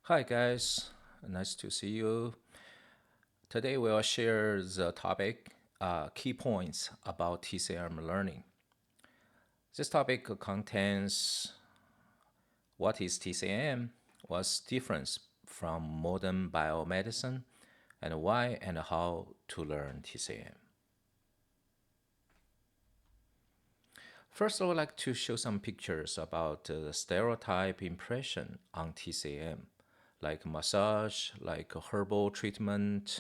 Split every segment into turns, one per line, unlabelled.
Hi guys, nice to see you. Today we'll share the topic key points about TCM learning. This topic contains what is TCM, what's difference from modern biomedicine, and why and how to learn TCM. First, I would like to show some pictures about the stereotype impression on TCM, like massage, like herbal treatment,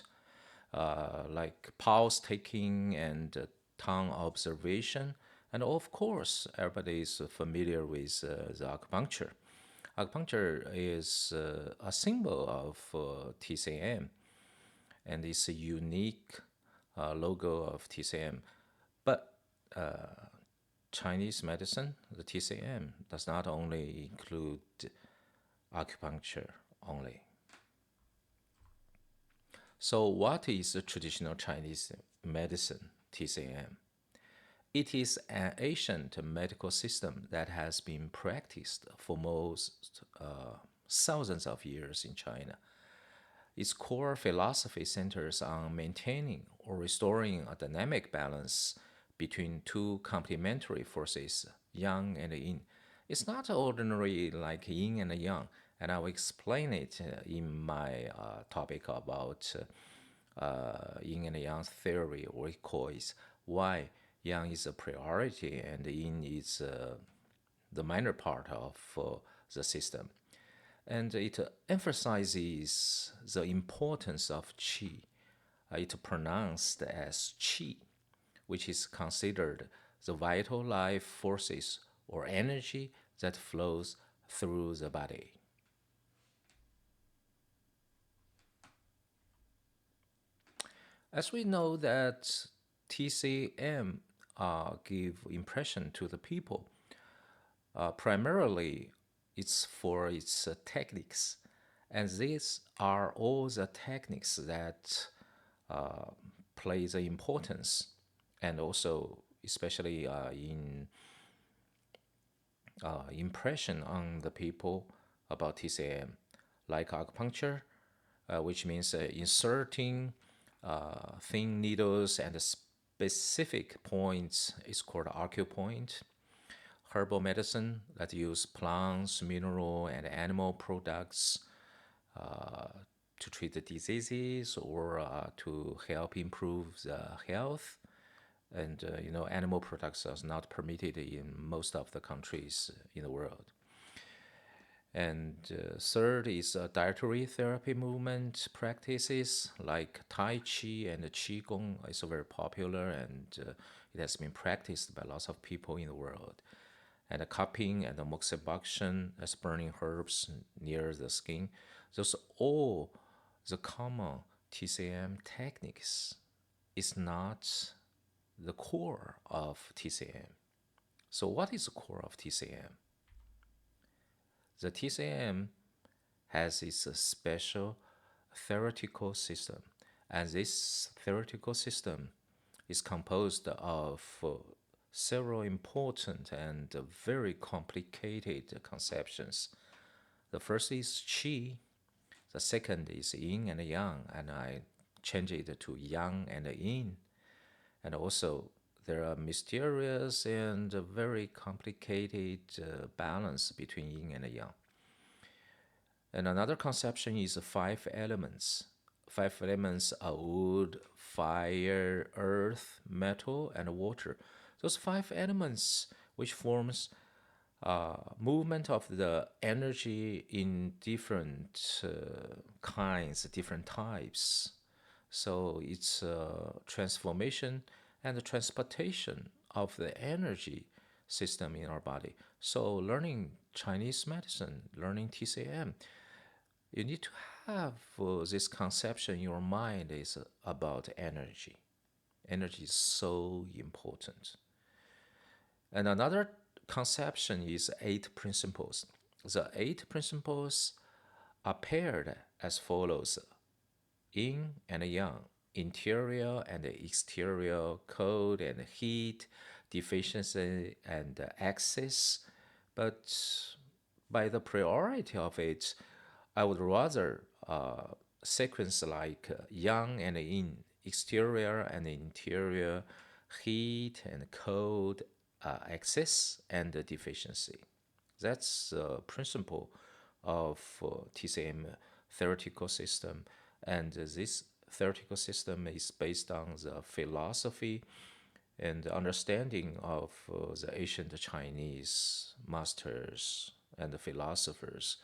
like pulse taking and tongue observation. And of course, everybody is familiar with the acupuncture. Acupuncture is a symbol of TCM and it's a unique logo of TCM. But Chinese medicine, the TCM, does not only include acupuncture only. So, what is the traditional Chinese medicine, TCM? It is an ancient medical system that has been practiced for most thousands of years in China. Its core philosophy centers on maintaining or restoring a dynamic balance between two complementary forces, yang and yin. It's not ordinary like yin and yang, and I will explain it in my topic about yin and yang theory, or we call it why yang is a priority and yin is the minor part of the system. And it emphasizes the importance of qi. It pronounced as qi, which is considered the vital life forces or energy that flows through the body. As we know that TCM give impression to the people, primarily it's for its techniques, and these are all the techniques that uh, play the importance, and also especially in impression on the people about TCM, like acupuncture, which means inserting thin needles and specific points is called acupoint. Herbal medicine that use plants, mineral, and animal products uh, to treat the diseases or to help improve the health. And animal products are not permitted in most of the countries in the world. And third is dietary therapy movement practices like Tai Chi and Qigong is very popular, and it has been practiced by lots of people in the world. And the cupping and the moxibustion as burning herbs near the skin, those all the common TCM techniques. Is not the core of TCM. So what is the core of TCM? The TCM has its special theoretical system, and this theoretical system is composed of several important and very complicated conceptions. The first is qi, the second is yin and yang, and I change it to yang and yin. And also, there are mysterious and very complicated balance between yin and yang. And another conception is five elements. Five elements are wood, fire, earth, metal, and water. Those five elements, which forms movement of the energy in different kinds, different types. So it's transformation and transportation of the energy system in our body. So learning Chinese medicine, learning TCM, you need to have this conception in your mind is about energy. Energy is so important. And another conception is eight principles. The eight principles are paired as follows: yin and yang, interior and exterior, cold and heat, deficiency and excess. But by the priority of it, I would rather sequence like yang and yin, exterior and interior, heat and cold, excess and deficiency. That's the principle of TCM theoretical system, and this theoretical system is based on the philosophy and understanding of the ancient Chinese masters and philosophers.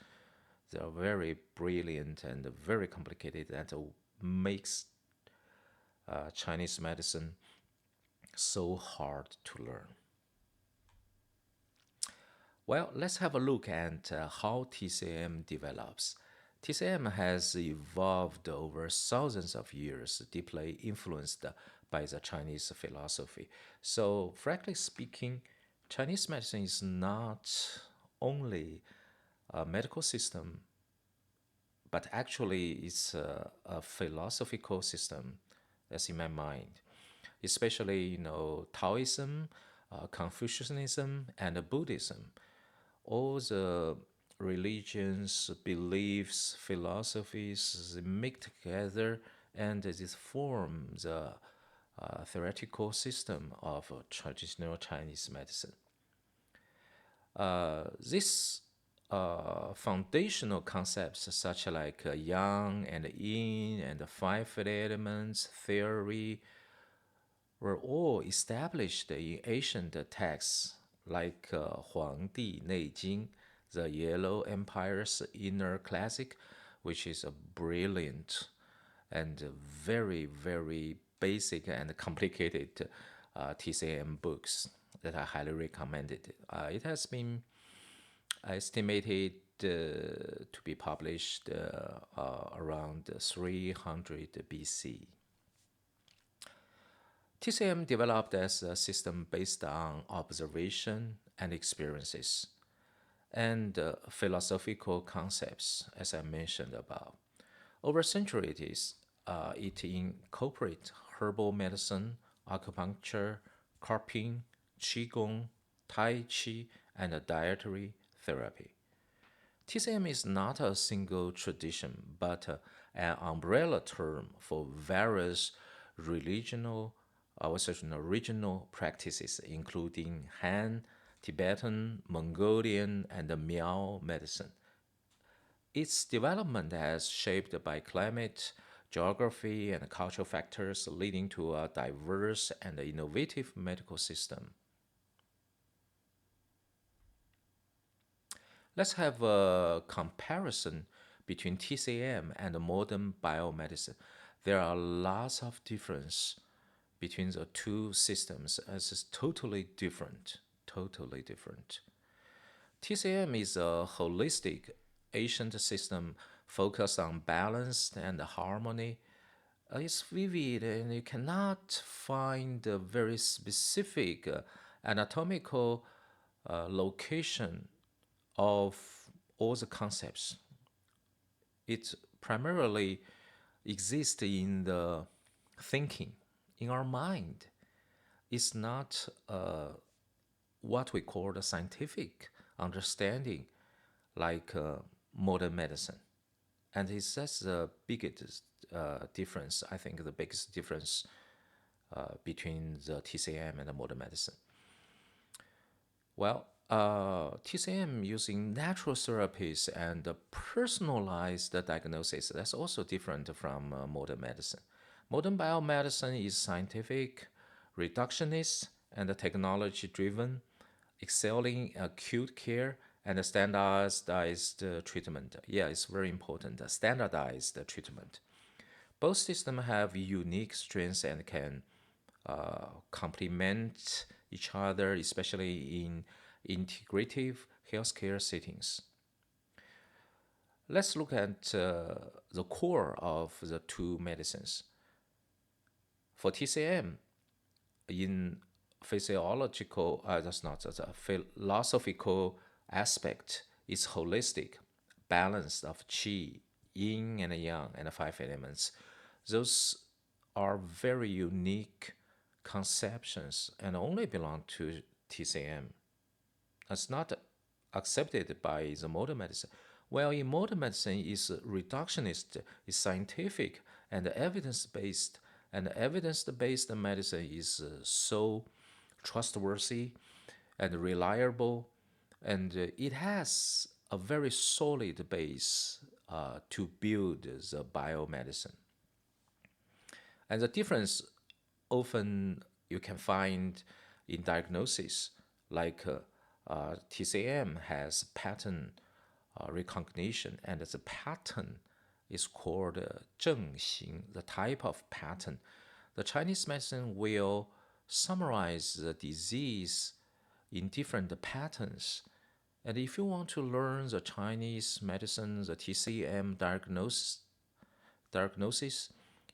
They are very brilliant and very complicated, and makes Chinese medicine so hard to learn. Well, let's have a look at how TCM develops. TCM has evolved over thousands of years, deeply influenced by the Chinese philosophy. So, frankly speaking, Chinese medicine is not only a medical system, but actually it's a philosophical system that's in my mind, especially Taoism, Confucianism, and Buddhism. All the religions, beliefs, philosophies they make together, and this form the theoretical system of traditional Chinese medicine. These foundational concepts, such like yang and yin and the five elements theory, were all established in ancient texts like Huangdi Neijing, the Yellow Empire's inner classic, which is a brilliant and very, very basic and complicated TCM books that I highly recommended. It has been estimated to be published around 300 BC. TCM developed as a system based on observation and experiences and philosophical concepts, as I mentioned above. Over centuries, it incorporates herbal medicine, acupuncture, carping, qigong, tai chi, and dietary therapy. TCM is not a single tradition, but an umbrella term for various regional, regional practices, including Han, Tibetan, Mongolian, and Miao medicine. Its development has shaped by climate, geography, and cultural factors, leading to a diverse and innovative medical system. Let's have a comparison between TCM and modern biomedicine. There are lots of difference between the two systems as it's totally different, totally different. TCM is a holistic ancient system focused on balance and harmony. It's vivid and you cannot find a very specific anatomical location of all the concepts. It primarily exists in the thinking, in our mind. It's not what we call the scientific understanding like modern medicine. And that's the biggest difference, I think the biggest difference between the TCM and the modern medicine. Well, TCM using natural therapies and personalized diagnosis, that's also different from modern medicine. Modern biomedicine is scientific, reductionist, and technology driven, excelling acute care and standardized treatment. Yeah, it's very important. Standardized treatment. Both systems have unique strengths and can complement each other, especially in integrative healthcare settings. Let's look at the core of the two medicines. For TCM, in physiological, that's not the philosophical aspect, is holistic, balance of qi, yin and yang, and the five elements. Those are very unique conceptions and only belong to TCM. It's not accepted by the modern medicine. While in modern medicine is reductionist, is scientific and evidence-based, and evidence-based medicine is so trustworthy and reliable, and it has a very solid base to build the biomedicine. And the difference often you can find in diagnosis, like TCM has pattern recognition, and the pattern is called 正形, the type of pattern. The Chinese medicine will summarize the disease in different patterns. And if you want to learn the Chinese medicine, the TCM diagnosis,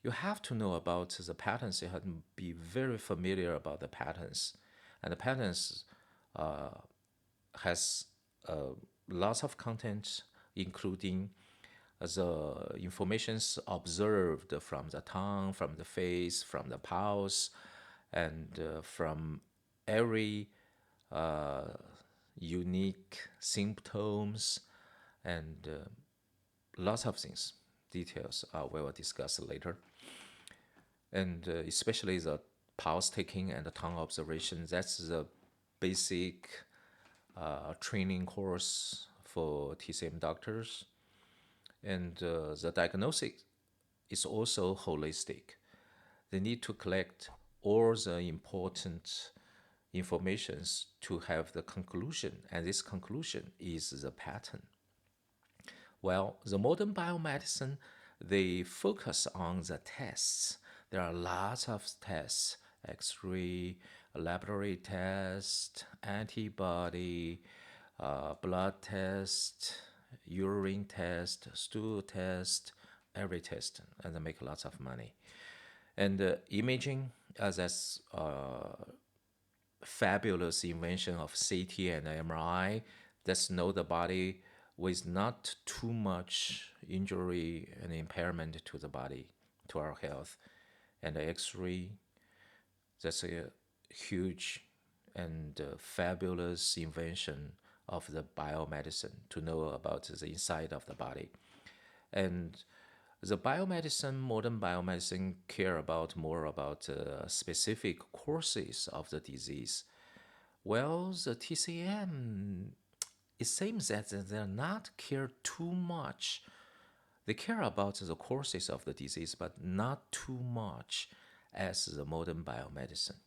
you have to know about the patterns. You have to be very familiar about the patterns. And the patterns has lots of content, including the informations observed from the tongue, from the face, from the pulse, and from every unique symptoms, and lots of things. Details we will discuss later. And especially the pulse taking and the tongue observation, that's the basic training course for TCM doctors. And the diagnosis is also holistic. They need to collect all the important informations to have the conclusion, and this conclusion is the pattern. Well, the modern biomedicine, they focus on the tests. There are lots of tests: X-ray, laboratory test, antibody, blood test, urine test, stool test, every test, and they make lots of money. And imaging, that's fabulous invention of CT and MRI. That's know the body with not too much injury and impairment to the body, to our health. And X-ray, that's a huge and fabulous invention of the biomedicine to know about the inside of the body. And the biomedicine, modern biomedicine, care about more about specific courses of the disease. Well, the TCM, it seems that they're not care too much. They care about the courses of the disease, but not too much as the modern biomedicine.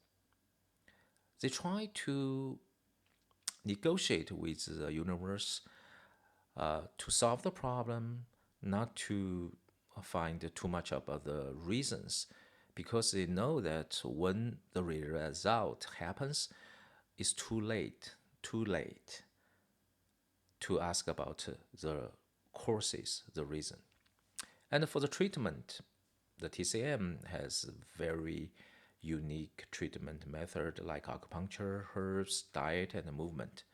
They try to negotiate with the universe to solve the problem, not to find too much about the reasons, because they know that when the result happens, it's too late to ask about the causes, the reason. And for the treatment, the TCM has very unique treatment method like acupuncture, herbs, diet, and movement.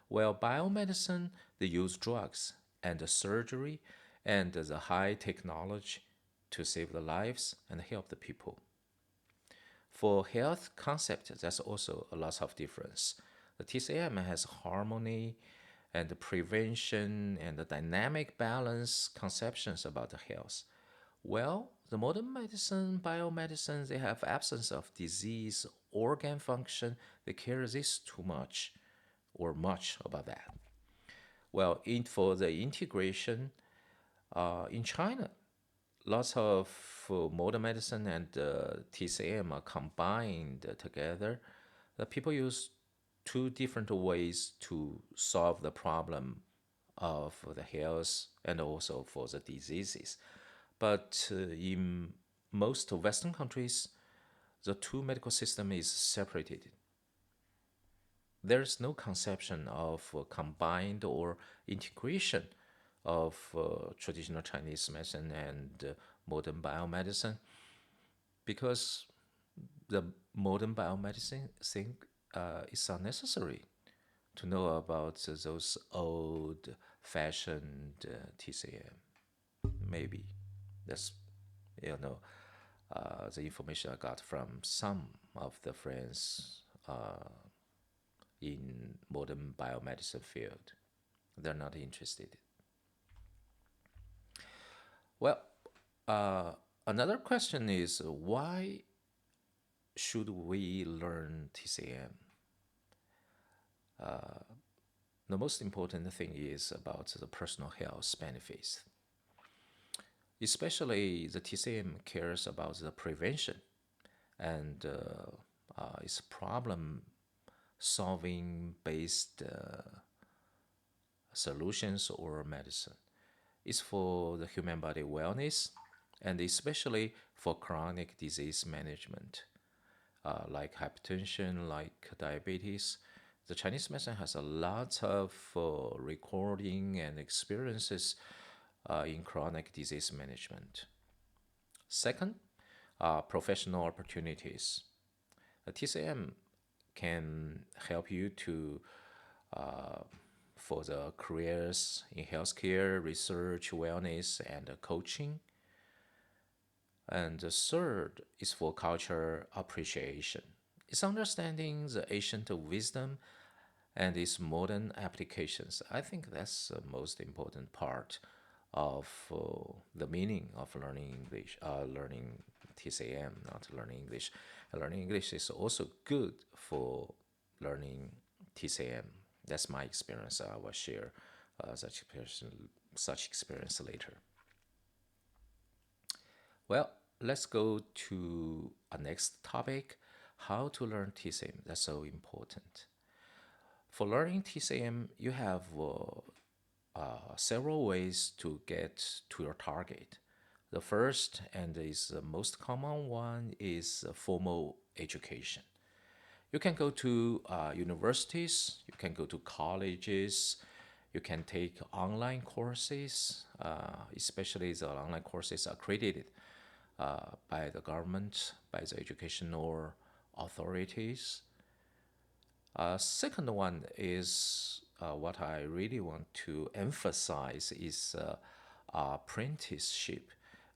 While biomedicine, they use drugs and surgery and the high technology to save the lives and help the people. For health concept, there's also a lot of difference. The TCM has harmony and prevention and the dynamic balance conceptions about the health. Well, the modern medicine, biomedicine, they have absence of disease, organ function. They care this too much or much about that. Well, for the integration in China, lots of modern medicine and TCM are combined together. The people use two different ways to solve the problem of the health and also for the diseases. But in most Western countries, the two medical system is separated. There's no conception of combined or integration of traditional Chinese medicine and modern biomedicine, because the modern biomedicine think is unnecessary to know about those old-fashioned TCM. Maybe that's the information I got from some of the friends in modern biomedicine field. They're not interested. Well, uh, another question is why should we learn TCM? The most important thing is about the personal health benefits. Especially the TCM cares about the prevention and it's problem solving based solutions or medicine. It's for the human body wellness and especially for chronic disease management, like hypertension, like diabetes. The Chinese medicine has a lot of recording and experiences in chronic disease management. Second, professional opportunities. TCM can help you to for the careers in healthcare, research, wellness, and coaching. And the third is for culture appreciation. It's understanding the ancient wisdom and its modern applications. I think that's the most important part of the meaning of learning English, learning TCM, not learning English. Learning English is also good for learning TCM. That's my experience. I will share such experience later. Well, let's go to a next topic, how to learn TCM. That's so important. For learning TCM, you have several ways to get to your target. The first and is the most common one is formal education. You can go to universities, you can go to colleges, you can take online courses, especially the online courses accredited by the government, by the educational authorities. Second one is what I really want to emphasize is apprenticeship.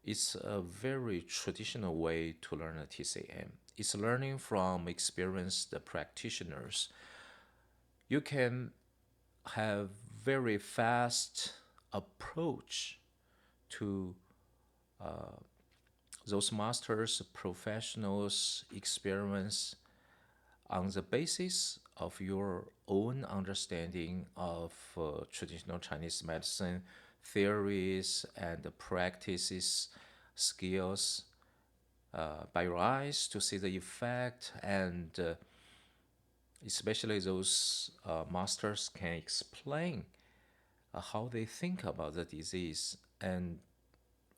It's a very traditional way to learn a TCM. It's learning from experienced practitioners. You can have very fast approach to those masters, professionals' experience on the basis of your own understanding of traditional Chinese medicine theories and practices, skills, by your eyes to see the effect, and especially those masters can explain how they think about the disease and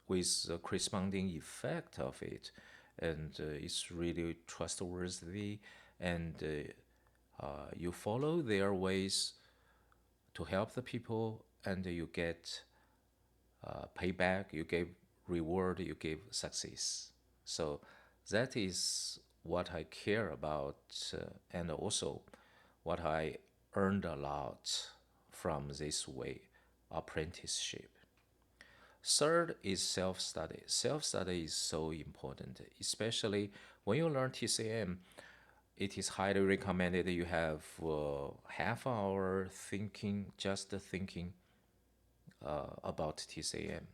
with the corresponding effect of it, and it's really trustworthy, and you follow their ways to help the people, and you get payback, you give reward, you give success. So that is what I care about, and also what I earned a lot from this way, apprenticeship. Third is self study. Self study is so important, especially when you learn TCM. It is highly recommended you have half hour thinking, just thinking about TCM.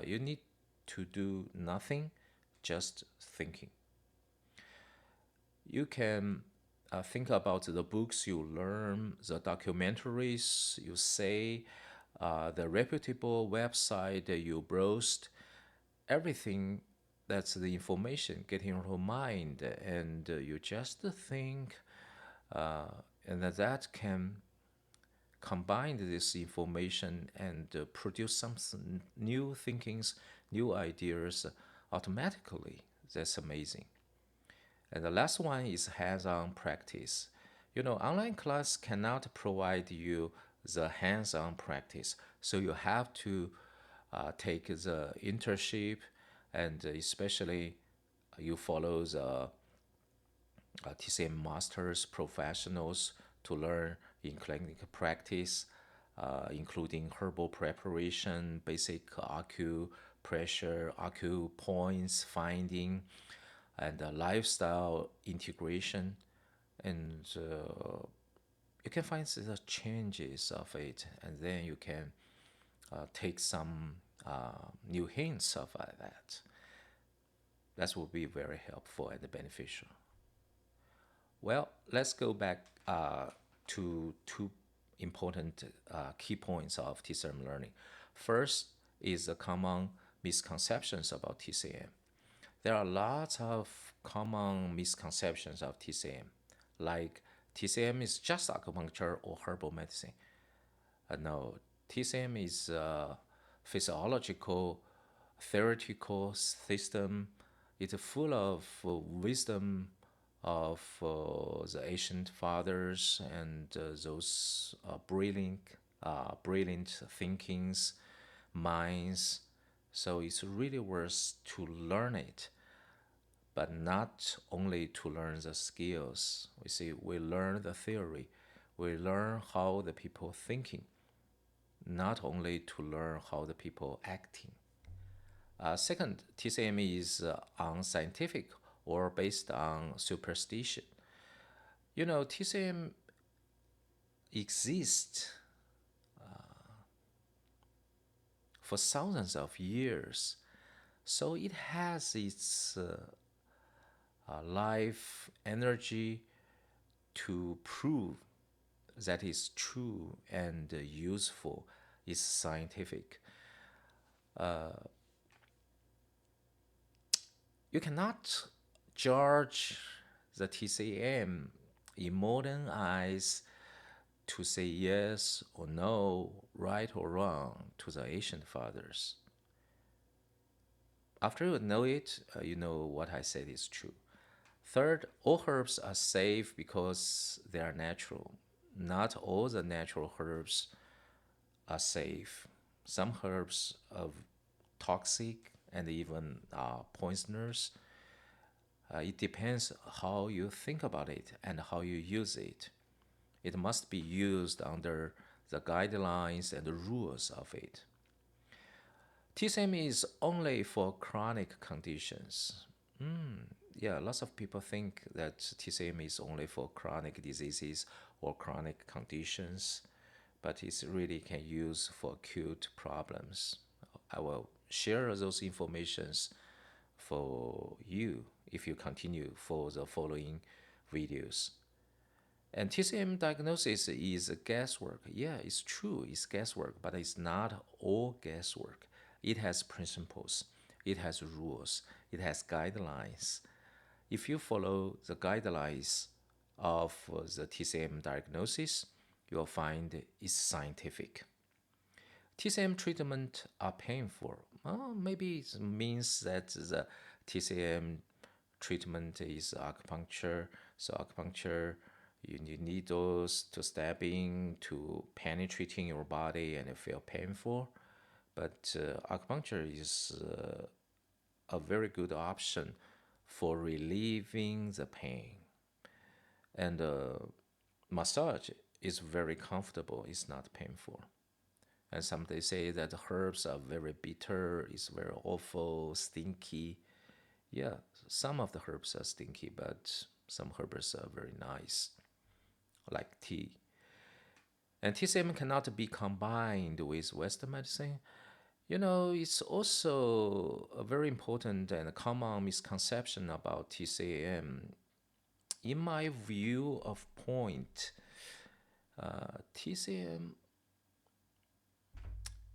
You need to do nothing, just thinking. You can think about the books you learn, the documentaries you say, the reputable website that you browsed, everything that's the information getting in your mind, and you just think, and that can combine this information and produce some new thinkings, new ideas automatically. That's amazing. And the last one is hands-on practice. You know, online class cannot provide you the hands-on practice, so you have to take the internship, and especially you follow the TCM masters professionals to learn in clinical practice, including herbal preparation, basic acupressure, acupoints finding, and lifestyle integration. And you can find the changes of it, and then you can take some new hints of that. That will be very helpful and beneficial. Well, let's go back to two important key points of TCM learning. First is the common misconceptions about TCM. There are lots of common misconceptions of TCM, like TCM is just acupuncture or herbal medicine. No, TCM is a physiological, theoretical system. It's full of wisdom of the ancient fathers and those brilliant thinkings, minds. So it's really worth to learn it, but not only to learn the skills. We see we learn the theory, we learn how the people thinking, not only to learn how the people acting. Second, TCM is unscientific or based on superstition. You know, TCM exists for thousands of years, so it has its life energy to prove that is true and useful, is scientific. You cannot judge the TCM in modern eyes to say yes or no, right or wrong to the ancient fathers. After you know it, you know what I said is true. Third, all herbs are safe because they are natural. Not all the natural herbs are safe. Some herbs are toxic and even poisonous. It depends how you think about it and how you use it. It must be used under the guidelines and the rules of it. TCM is only for chronic conditions. Yeah, lots of people think that TCM is only for chronic diseases or chronic conditions, but it's really can use for acute problems. I will share those informations for you if you continue for the following videos. And TCM diagnosis is guesswork. Yeah, it's true, it's guesswork, but it's not all guesswork. It has principles, it has rules, it has guidelines. If you follow the guidelines of the TCM diagnosis, you'll find it's scientific. TCM treatment are painful. Well, maybe it means that the TCM treatment is acupuncture. So acupuncture, you need needles to stabbing to penetrating your body and you feel painful. But acupuncture is a very good option for relieving the pain. And massage is very comfortable. It's not painful. And some they say that the herbs are very bitter, it's very awful, stinky. Yeah, some of the herbs are stinky, but some herbs are very nice, like tea. And TCM cannot be combined with Western medicine. You know, it's also a very important and common misconception about TCM. In my view of point, TCM,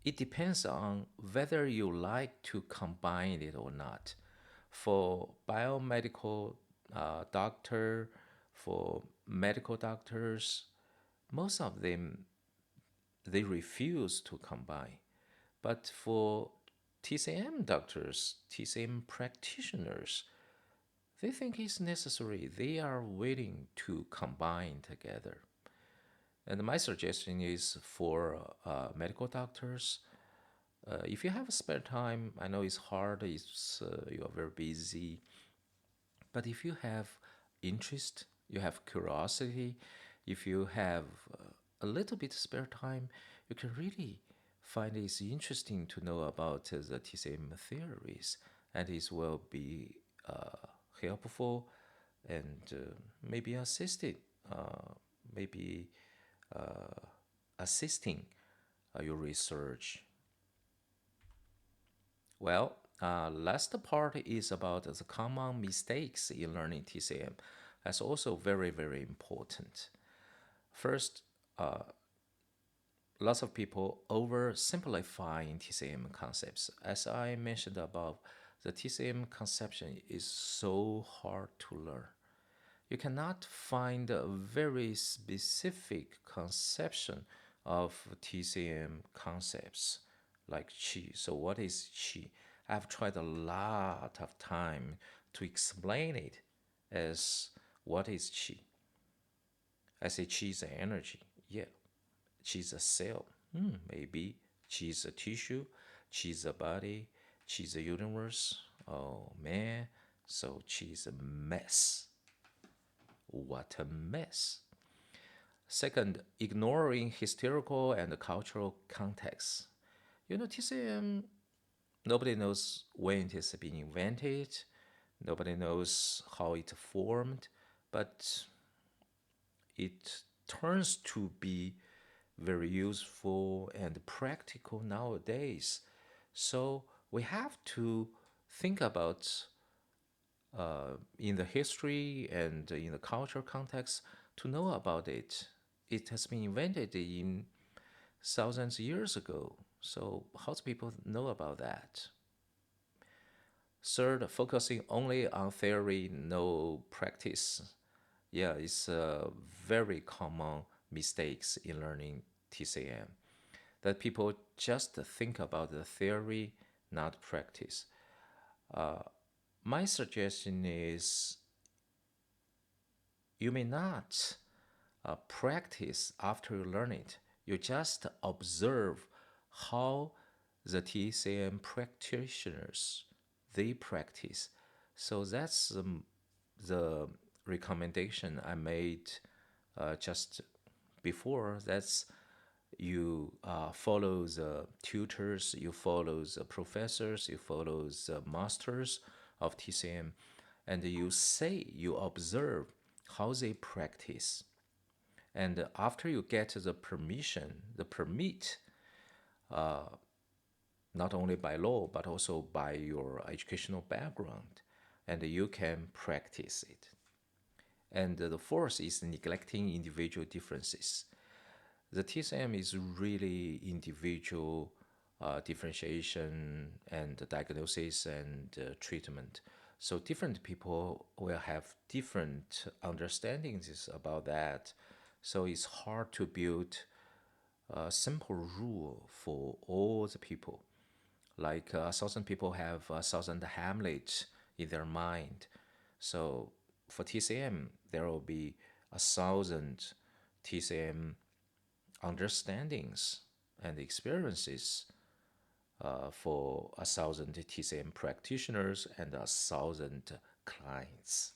it depends on whether you like to combine it or not. For biomedical doctor, for medical doctors, most of them they refuse to combine. But for TCM doctors, TCM practitioners, they think it's necessary. They are willing to combine together. And my suggestion is for medical doctors, if you have spare time, I know it's hard, you are very busy, but if you have interest, you have curiosity, if you have a little bit spare time, you can really find it's interesting to know about the TCM theories, and it will be helpful and maybe maybe uh, assisting your research. Well, last part is about the common mistakes in learning TCM. That's also very, very important. First, lots of people oversimplifying TCM concepts. As I mentioned above, the TCM conception is so hard to learn. You cannot find a very specific conception of TCM concepts like qi. So what is qi? I've tried a lot of time to explain it as what is qi. I say qi is energy. Yeah, qi is a cell. Maybe qi is a tissue, qi is a body, qi is a universe. Oh man, so qi is a mess. What a mess. Second, ignoring historical and cultural context. TCM, nobody knows when it has been invented, nobody knows how it formed, but it turns to be very useful and practical nowadays. So we have to think about in the history and in the cultural context to know about it. It has been invented in thousands of years ago. So how do people know about that? Third, focusing only on theory, no practice. Yeah, it's a very common mistakes in learning TCM. That people just think about the theory, not practice. My suggestion is you may not practice after you learn it. You just observe how the TCM practitioners they practice. So that's the recommendation I made just before. That's you follow the tutors, you follow the professors, you follow the masters of TCM, and you observe how they practice. And after you get the permission, the permit, not only by law, but also by your educational background, and you can practice it. And the fourth is neglecting individual differences. The TCM is really individual differentiation and diagnosis and treatment. So different people will have different understandings about that. So it's hard to build a simple rule for all the people. Like 1,000 people have 1,000 Hamlets in their mind. So for TCM, there will be 1,000 TCM understandings and experiences for 1,000 TCM practitioners and 1,000 clients.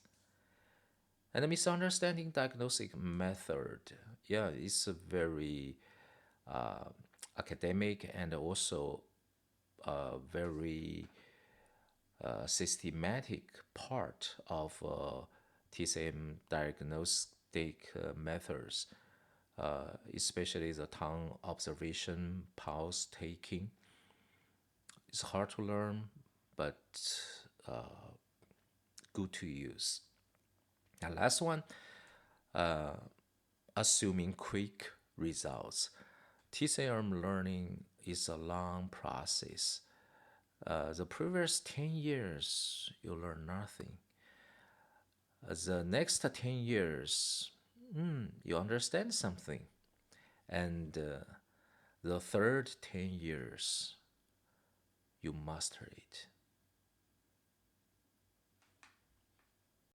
And the misunderstanding diagnostic method, yeah, it's a very uh, academic and also a very systematic part of TCM diagnostic methods, especially the tongue observation, pulse taking. It's hard to learn, but good to use. And last one, assuming quick results. TCM learning is a long process. The previous 10 years, you learn nothing. The next 10 years, you understand something. And the third 10 years, you master it.